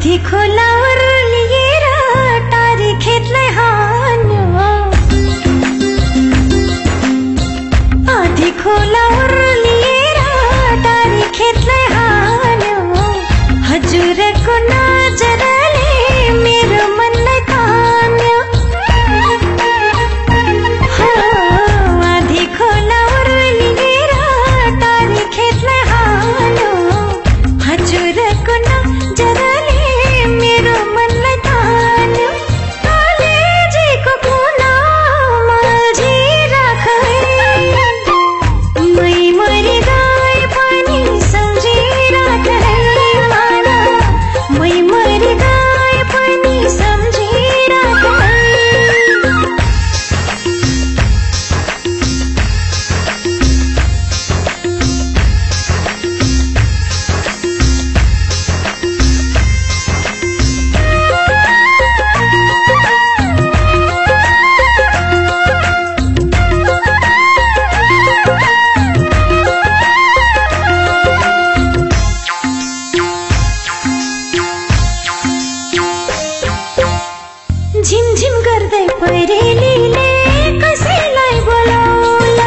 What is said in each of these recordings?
आधी खोलावर लिएर टारी खेतलाई हान्यो, आधी खोलावर लिएर टारी खेतलाई हान्यो। हजुरको नजरले मेरो मनलाई तान्यो। आधी खोलावर लिएर टारी खेतलाई हान्यो। हजुरको नजरले मेरो मनलाई तान्यो। कालेजीको कुनामा झिराखै मै मरि गए पनि सम्झिराखै माला, मै मरि गए पनि सम्झिराखै। झिमझिम गर्दै परेलीले कसैलाई बोलाउला,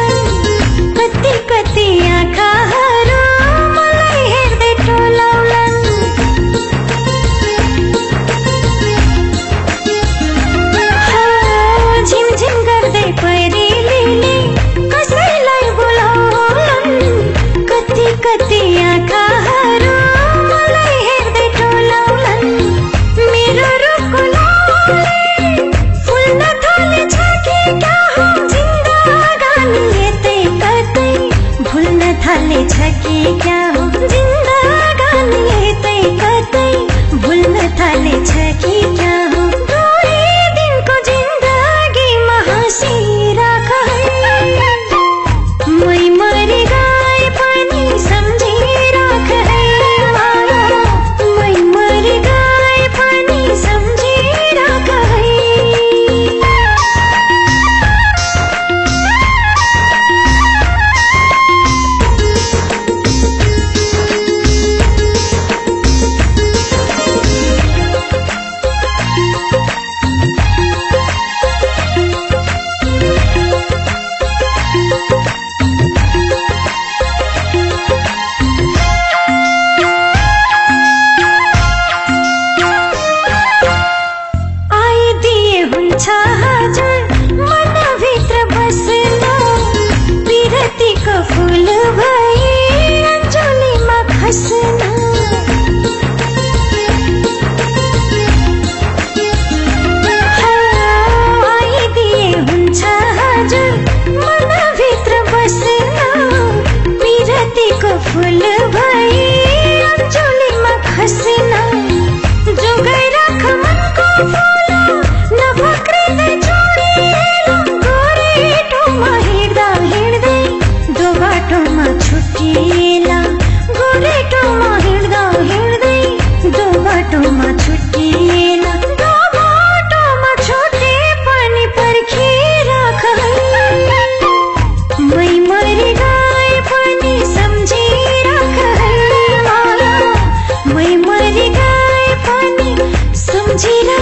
कति कति आँखाहरू मलाई हेर्दै टोलाउलान्। झिमझिम गर्दै परेलीले कसैलाई बोलाउलान्, कति कति आँखाहरू मलाई हेर्दै टोलाउलान्। मेरो रूपको फुल्न थालेछ कि क्या हो जिन्दगानी यतै कतै, भुल्न थालेछ कि क्या हो जिन्दगानी यतै कतै, भुल्न थालेछ कि क्या हो। दुई दिनको जिन्दगीमा हाँसिराख है, मै मरि गए पनि सम्झिराख है माया, मै मरि गए पनि सम्झिराख है। आइदिए हुन्छ हजुर मनभित्र बस्न, विरतीको फुल भई अञ्जलीमा खस्न। आइदिए हुन्छ हजुर मनभित्र बस्न, विरतीको फुल भई अञ्जलीमा खस्न। जोगाइराख मनको फुल नभक्रिँदै छोडिएला, गोरेटोमा हिँड्दा हिँड्दै दो बाटोमा छुटिएला, गोरेटोमा हिँड्दा हिँड्दै दो बाटोमा छुटिएला। दो बाटोमा छुटे पनि पर्खिराख है, मै मरि गए पनि सम्झिराख है माला, मै मरि गए पनि सम्झिराख।